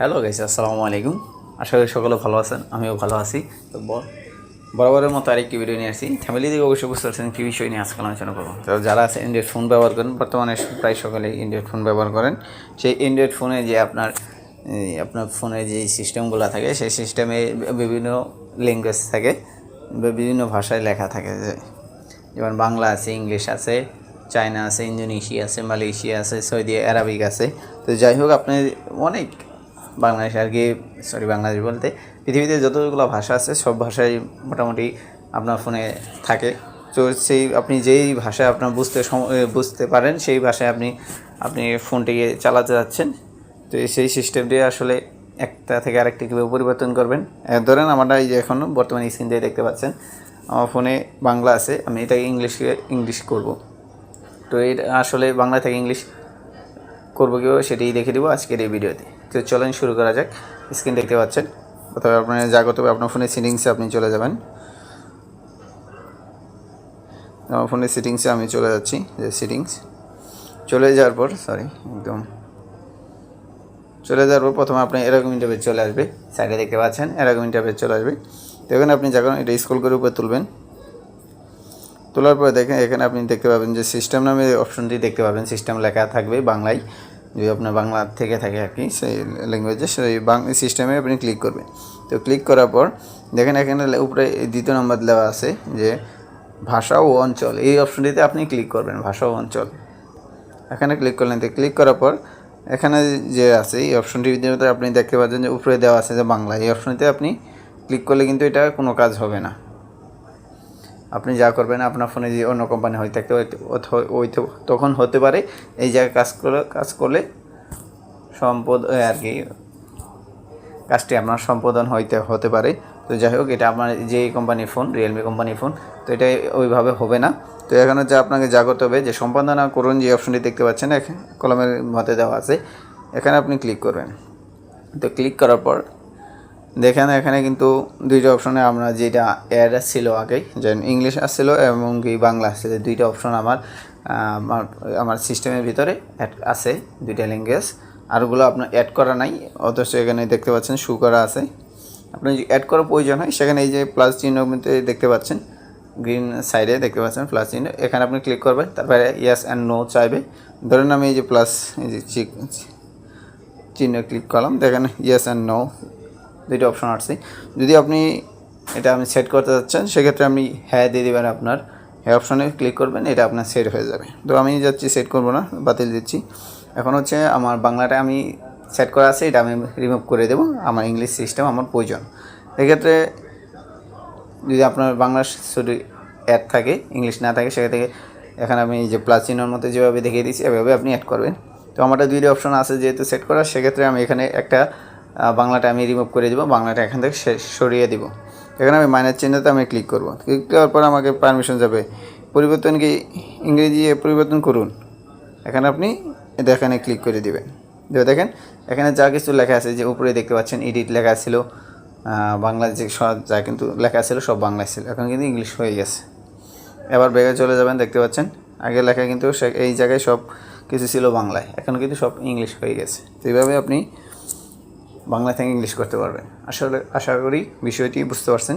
Hello guys, আসসালামু আলাইকুম। আশা করি সকলে ভালো আছেন, আমিও ভালো আছি। তো বরাবরের মতো আরেকটি ভিডিও নিয়ে আসছি। ফ্যামিলি থেকে অবশ্যই বুঝতে পারছেন কী বিষয় নিয়ে আজকাল আলোচনা করবো। তো যারা আছে অ্যান্ড্রয়েড ফোন ব্যবহার করেন, বর্তমানে প্রায় সকলেই অ্যান্ড্রয়েড ফোন ব্যবহার করেন। সেই অ্যান্ড্রয়েড ফোনে যে আপনার ফোনে যে সিস্টেমগুলো থাকে, সেই সিস্টেমে বিভিন্ন ল্যাঙ্গুয়েজ থাকে, বিভিন্ন ভাষায় লেখা থাকে। যেমন বাংলা আছে, ইংলিশ আছে, চায়না আছে, ইন্দোনেশিয়া আছে, মালয়েশিয়া আছে, সৌদি আরবিক আছে। তো যাই হোক, আপনি অনেক বাংলাদেশ আর কি বাংলাদেশ বলতে পৃথিবীতে যতগুলো ভাষা আছে সব ভাষাই মোটামুটি আপনার ফোনে থাকে। তো সেই আপনি যেই ভাষায় আপনার বুঝতে পারেন সেই ভাষায় আপনি ফোনটিকে চালাতে যাচ্ছেন। তো সেই সিস্টেমটি আসলে একটা থেকে আরেকটি কীভাবে পরিবর্তন করবেন। ধরেন আমরা এই যে এখন বর্তমানে স্ক্রিন দিয়ে দেখতে পাচ্ছেন আমার ফোনে বাংলা আছে, আমি এটাকে ইংলিশ করব। তো এটা আসলে বাংলা থেকে ইংলিশ করবো কীভাবে সেটাই দেখে দেবো আজকের এই ভিডিওতে। তো চলেন শুরু করা যাক। স্ক্রিন দেখতে পাচ্ছেন, অথবা আপনার যা করতে হবে আপনার ফোনের সেটিংসে আপনি চলে যাবেন। আমার ফোনের সেটিংসে আমি চলে যাচ্ছি। যে সেটিংস চলে যাওয়ার পর প্রথমে আপনি এরকম ইন্টারফেস চলে আসবে। সাইডে দেখতে পাচ্ছেন এরকম ইন্টারফেস চলে আসবে। তো এখানে আপনি যখন এটা স্ক্রল করে উপরে তুলবেন, তোলার পরে দেখেন এখানে আপনি দেখতে পাবেন যে সিস্টেম নামে অপশনটি দেখতে পাবেন। সিস্টেম লেখা থাকবে বাংলায়, যদি আপনার বাংলা থেকে থাকে আর কি সেই ল্যাঙ্গুয়েজে, সেই সিস্টেমে আপনি ক্লিক করবেন। তো ক্লিক করার পর দেখেন এখানে উপরে 2 নম্বর দেওয়া আছে যে ভাষা ও অঞ্চল। এই অপশনটিতে আপনি ক্লিক করবেন, ভাষা ও অঞ্চল। এখানে ক্লিক করলেন। তো ক্লিক করার পর এখানে যে আছে এই অপশনটির ভিতরে আপনি দেখতে পাচ্ছেন যে উপরে দেওয়া আছে যে বাংলা। এই অপশনটিতে আপনি ক্লিক করলে কিন্তু এটা কোনো কাজ হবে না। আপনি যা করবেন, আপনার ফোনে যে অন্য কোম্পানি হয়ে থাকতে তখন হতে পারে এই জায়গায় কাজ করলে আর কি কাজটি আপনার সম্পাদন হতে পারে। তো যাই হোক, এটা আপনার যে কোম্পানির ফোন, রিয়েলমি কোম্পানির ফোন, তো এটা ওইভাবে হবে না। তো এখানে আপনাকে যা করতে হবে যে সম্পাদনা করুন, যে অপশনটি দেখতে পাচ্ছেন কলমের মধ্যে দেওয়া আছে, এখানে আপনি ক্লিক করবেন। তো ক্লিক করার পর দেখেন এখানে কিন্তু 2টা অপশনে আমরা যেটা অ্যাড আসছিল আগেই, যে ইংলিশ আসছিল এবং কি বাংলা আসছিল, 2টা অপশন আমার সিস্টেমের ভিতরে অ্যাড আছে, 2টা ল্যাঙ্গুয়েজ। আরগুলো আপনার অ্যাড করা নাই, অথচ এখানে দেখতে পাচ্ছেন শু করা আছে। আপনি যদি অ্যাড করার প্রয়োজন হয় সেখানে এই যে প্লাস চিহ্ন দেখতে পাচ্ছেন, গ্রিন সাইডে দেখতে পাচ্ছেন প্লাস চিহ্ন, এখানে আপনি ক্লিক করবেন। তারপরে ইয়েস অ্যান্ড নো চাইবে। ধরেন আমি এই যে প্লাস এই যে চিহ্ন ক্লিক করলাম, দেখেন ইয়েস অ্যান্ড নো 2টা অপশন আসছে। যদি আপনি এটা সেট করতে যাচ্ছেন সেক্ষেত্রে আপনি হ্যাঁ দিয়ে দেবেন, আপনার হ্যাঁ অপশনে ক্লিক করবেন, এটা আপনার সেট হয়ে যাবে। তো আমি যাচ্ছি, সেট করবো না, বাতিল দিচ্ছি। এখন হচ্ছে আমার বাংলাটা আমি সেট করা আছে, এটা আমি রিমুভ করে দেবো। আমার ইংলিশ সিস্টেম আমার প্রয়োজন। এক্ষেত্রে যদি আপনার বাংলা শুধু অ্যাড থাকে, ইংলিশ না থাকে, সেক্ষেত্রে এখানে আমি এই যে প্লাস চিহ্নের মধ্যে যেভাবে দেখিয়ে দিচ্ছি এভাবে আপনি অ্যাড করবেন। তো আমারটা 2টা অপশন আছে যেহেতু সেট করা, সেক্ষেত্রে আমি এখানে একটা বাংলাটা আমি রিমুভ করে দেবো, বাংলাটা এখান থেকে সরিয়ে দেব। এখানে আমি মাইনাস চিহ্নতে আমি ক্লিক করব। ক্লিক করার পর আমাকে পারমিশন যাবে, পরিবর্তন কি ইংরেজি পরিবর্তন করুন। এখানে আপনি এখানে ক্লিক করে দেবেন। দেখেন এখানে যা কিছু লেখা আছে, যে উপরে দেখতে পাচ্ছেন এডিট লেখা ছিল বাংলা, যে যা কিন্তু লেখা ছিল সব বাংলায় ছিল, এখন কিন্তু ইংলিশ হয়ে গেছে। এবার ব্যাগে চলে যাবেন, দেখতে পাচ্ছেন আগে লেখা কিন্তু এই জায়গায় সব কিছু ছিল বাংলায়, এখন কিন্তু সব ইংলিশ হয়ে গেছে। তো এইভাবে আপনি বাংলা থেকে ইংলিশ করতে পারবেন। আসলে আশা করি বিষয়টি বুঝতে পারছেন।